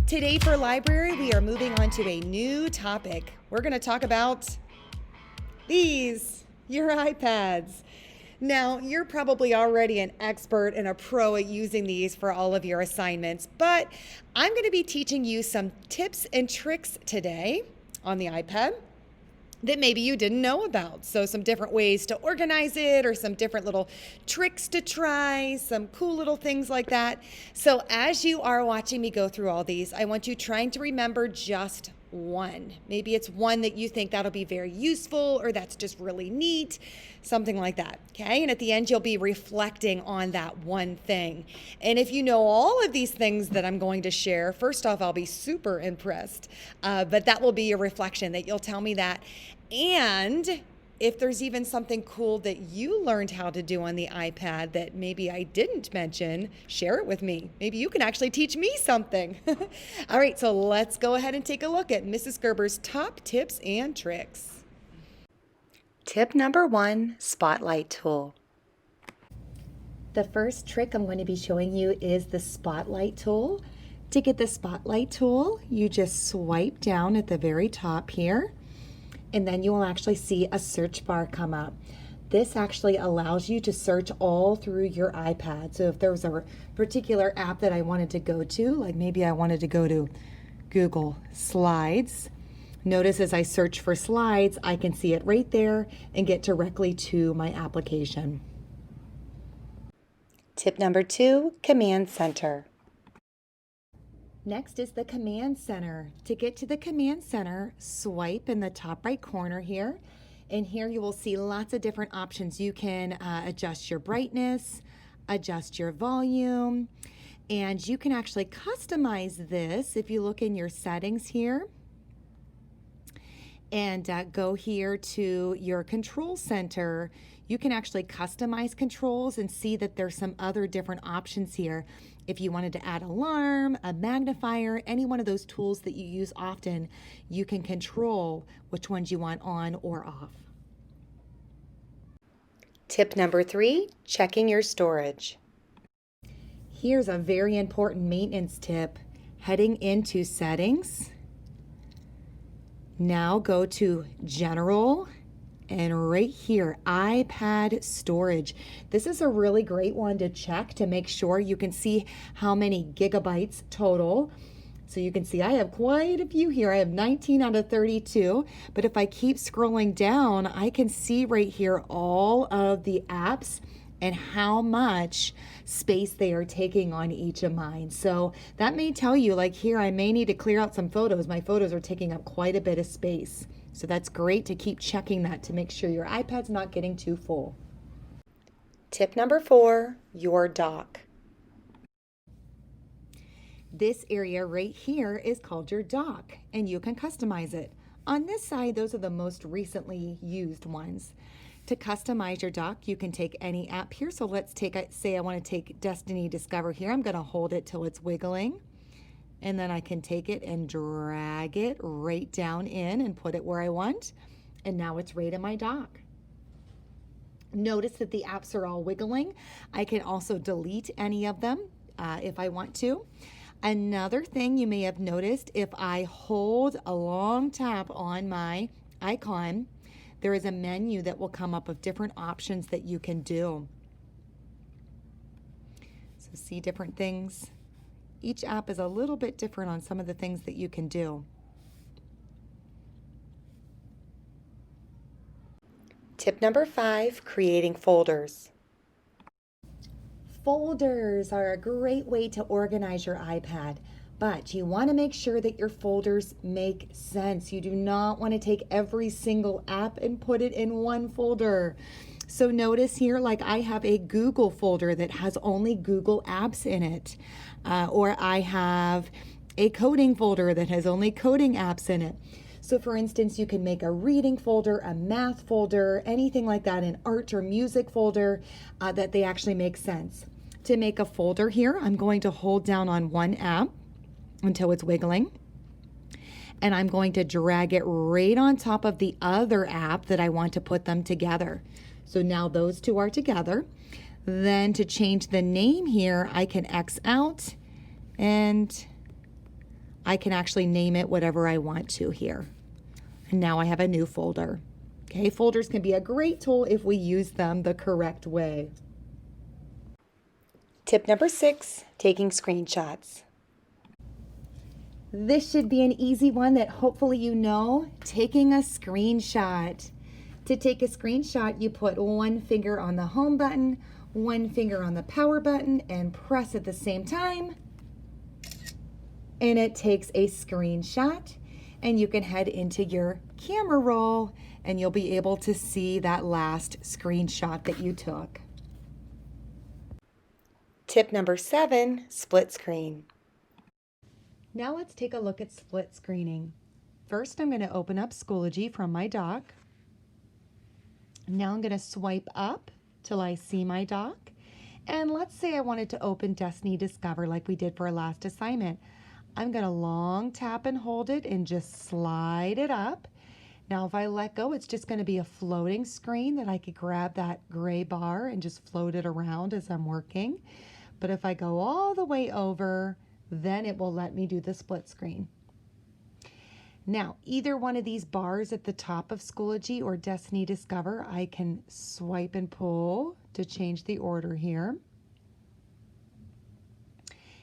Today for library, we are moving on to a new topic. We're going to talk about these, your iPads. Now, you're probably already an expert and a pro at using these for all of your assignments, but I'm going to be teaching you some tips and tricks today on the iPad that maybe you didn't know about. So some different ways to organize it or some different little tricks to try, some cool little things like that. So as you are watching me go through all these, I want you trying to remember just one. Maybe it's one that you think that'll be very useful or that's just really neat, something like that, okay? And at the end, you'll be reflecting on that one thing. And if you know all of these things that I'm going to share, first off, I'll be super impressed. But that will be your reflection, that you'll tell me that. And if there's even something cool that you learned how to do on the iPad that maybe I didn't mention, share it with me. Maybe you can actually teach me something. All right, so let's go ahead and take a look at Mrs. Gerber's top tips and tricks. Tip number 1, Spotlight tool. The first trick I'm going to be showing you is the Spotlight tool. To get the Spotlight tool, you just swipe down at the very top here, and then you will actually see a search bar come up. This actually allows you to search all through your iPad. So if there was a particular app that I wanted to go to, like maybe I wanted to go to Google Slides, notice as I search for slides, I can see it right there and get directly to my application. Tip number 2, Command Center. Next is the Command Center. To get to the Command Center, swipe in the top right corner here. And here you will see lots of different options. You can adjust your brightness, adjust your volume, and you can actually customize this if you look in your settings here. And go here to your control center. You can actually customize controls and see that there's some other different options here. If you wanted to add alarm, a magnifier, any one of those tools that you use often, you can control which ones you want on or off. Tip number 3, checking your storage. Here's a very important maintenance tip. Heading into settings, now go to General, and right here, iPad storage. This is a really great one to check to make sure you can see how many gigabytes total. So you can see I have quite a few here. I have 19 out of 32. But if I keep scrolling down, I can see right here all of the apps and how much space they are taking on each of mine. So that may tell you, like here, I may need to clear out some photos. My photos are taking up quite a bit of space. So that's great to keep checking that to make sure your iPad's not getting too full. Tip number 4, your dock. This area right here is called your dock, and you can customize it. On this side, those are the most recently used ones. To customize your dock, you can take any app here. So let's say I want to take Destiny Discover here. I'm going to hold it till it's wiggling. And then I can take it and drag it right down in and put it where I want. And now it's right in my dock. Notice that the apps are all wiggling. I can also delete any of them if I want to. Another thing you may have noticed, if I hold a long tap on my icon, there is a menu that will come up of different options that you can do. So see different things. Each app is a little bit different on some of the things that you can do. Tip number 5, creating folders. Folders are a great way to organize your iPad, but you want to make sure that your folders make sense. You do not want to take every single app and put it in one folder. So notice here, like I have a Google folder that has only Google apps in it. Or I have a coding folder that has only coding apps in it. So for instance, you can make a reading folder, a math folder, anything like that, an art or music folder that they actually make sense. To make a folder here, I'm going to hold down on one app until it's wiggling. And I'm going to drag it right on top of the other app that I want to put them together. So now those two are together. Then to change the name here, I can X out and I can actually name it whatever I want to here. And now I have a new folder. Okay, folders can be a great tool if we use them the correct way. Tip number 6, taking screenshots. This should be an easy one that hopefully you know, taking a screenshot. To take a screenshot, you put one finger on the home button, one finger on the power button, and press at the same time. And it takes a screenshot, and you can head into your camera roll and you'll be able to see that last screenshot that you took. Tip number 7, split screen. Now let's take a look at split screening. First, I'm going to open up Schoology from my dock. Now I'm going to swipe up till I see my dock. And let's say I wanted to open Destiny Discover like we did for our last assignment. I'm going to long tap and hold it and just slide it up. Now if I let go, it's just going to be a floating screen that I could grab that gray bar and just float it around as I'm working. But if I go all the way over, then it will let me do the split screen. Now, either one of these bars at the top of Schoology or Destiny Discover, I can swipe and pull to change the order here.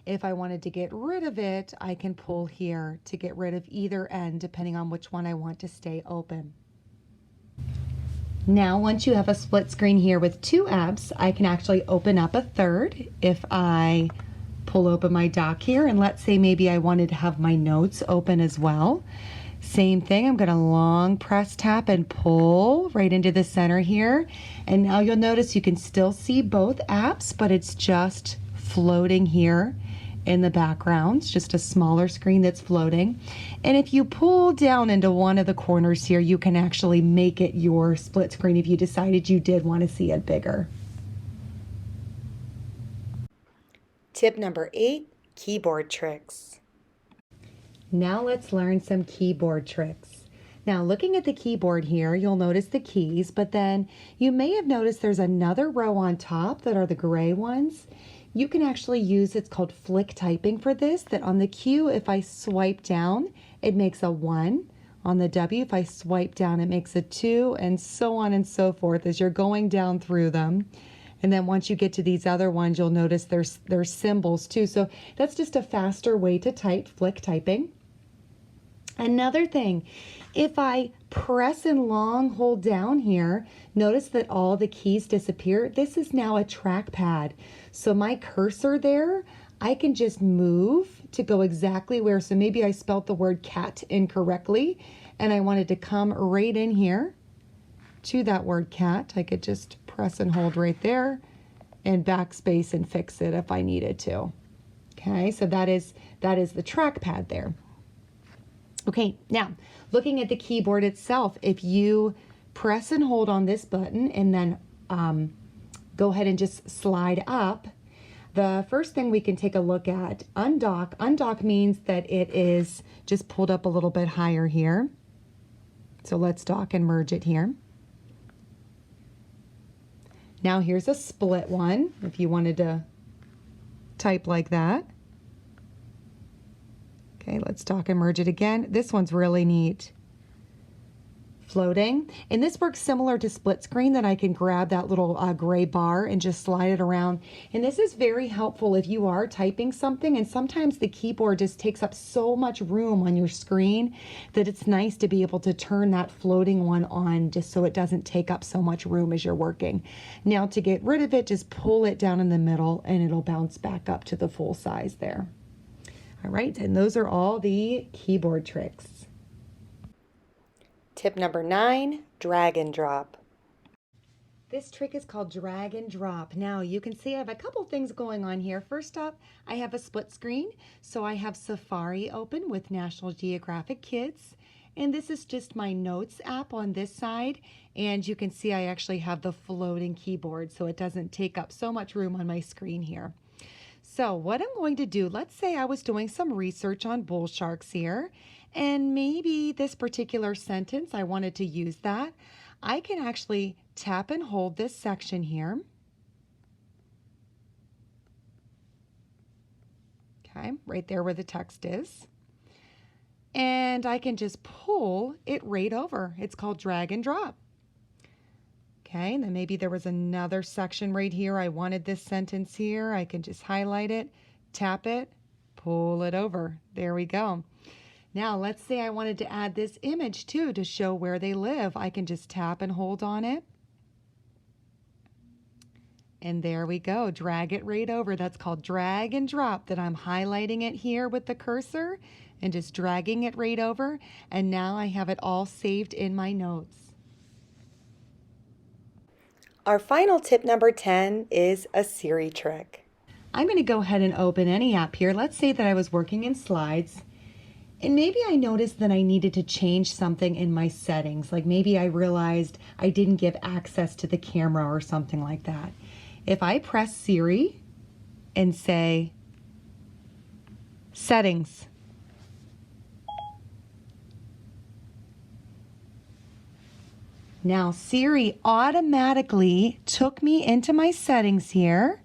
If I wanted to get rid of it, I can pull here to get rid of either end, depending on which one I want to stay open. Now, once you have a split screen here with 2 apps, I can actually open up a third. If I pull open my dock here, and let's say maybe I wanted to have my notes open as well. Same thing, I'm going to long press tap and pull right into the center here. And now you'll notice you can still see both apps, but it's just floating here in the background. It's just a smaller screen that's floating. And if you pull down into one of the corners here, you can actually make it your split screen if you decided you did want to see it bigger. Tip number 8, keyboard tricks. Now let's learn some keyboard tricks. Now looking at the keyboard here, you'll notice the keys, but then you may have noticed there's another row on top that are the gray ones. You can actually use, it's called flick typing for this, that on the Q, if I swipe down, it makes a 1. On the W, if I swipe down, it makes a 2, and so on and so forth as you're going down through them. And then once you get to these other ones, you'll notice there's symbols too. So that's just a faster way to type, flick typing. Another thing, if I press and long hold down here, notice that all the keys disappear. This is now a trackpad. So my cursor there, I can just move to go exactly where. So maybe I spelled the word cat incorrectly and I wanted to come right in here to that word cat. I could just press and hold right there and backspace and fix it if I needed to. Okay, so that is the trackpad there. Okay, now looking at the keyboard itself, if you press and hold on this button and then go ahead and just slide up, the first thing we can take a look at, undock. Undock means that it is just pulled up a little bit higher here. So let's dock and merge it here. Now here's a split one, if you wanted to type like that. Okay, let's dock and merge it again. This one's really neat. Floating. And this works similar to split screen, that I can grab that little gray bar and just slide it around. And this is very helpful if you are typing something and sometimes the keyboard just takes up so much room on your screen that it's nice to be able to turn that floating one on just so it doesn't take up so much room as you're working. Now to get rid of it, just pull it down in the middle and it'll bounce back up to the full size there. All right, and those are all the keyboard tricks. Tip number 9, drag and drop. This trick is called drag and drop. Now you can see I have a couple things going on here. First up, I have a split screen. So I have Safari open with National Geographic Kids. And this is just my notes app on this side. And you can see I actually have the floating keyboard so it doesn't take up so much room on my screen here. So what I'm going to do, let's say I was doing some research on bull sharks here, and maybe this particular sentence, I wanted to use that. I can actually tap and hold this section here. Okay, right there where the text is. and I can just pull it right over. It's called drag and drop. Okay, and then maybe there was another section right here. I wanted this sentence here. I can just highlight it, tap it, pull it over. There we go. Now let's say I wanted to add this image too to show where they live. I can just tap and hold on it. And there we go, drag it right over. That's called drag and drop, that I'm highlighting it here with the cursor and just dragging it right over. And now I have it all saved in my notes. Our final tip number 10 is a Siri trick. I'm going to go ahead and open any app here. Let's say that I was working in slides and maybe I noticed that I needed to change something in my settings. Like maybe I realized I didn't give access to the camera or something like that. If I press Siri and say settings, now Siri automatically took me into my settings here,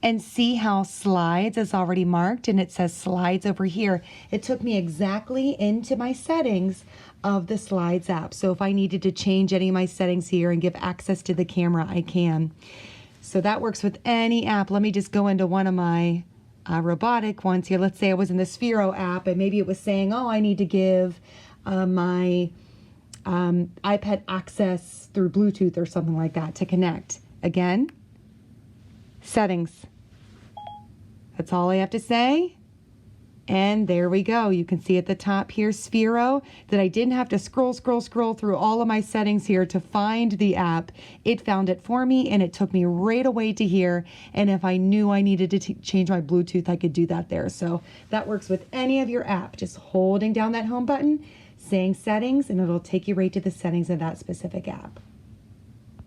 and see how slides is already marked and it says slides over here. It took me exactly into my settings of the slides app. So if I needed to change any of my settings here and give access to the camera, I can. So that works with any app. Let me just go into one of my robotic ones here. Let's say I was in the Sphero app and maybe it was saying, oh, I need to give my iPad access through Bluetooth or something like that to connect. Again, settings. That's all I have to say. And there we go. You can see at the top here, Sphero, that I didn't have to scroll through all of my settings here to find the app. It found it for me and it took me right away to here. And if I knew I needed to change my Bluetooth, I could do that there. So that works with any of your app. Just holding down that home button, saying settings, and it'll take you right to the settings of that specific app.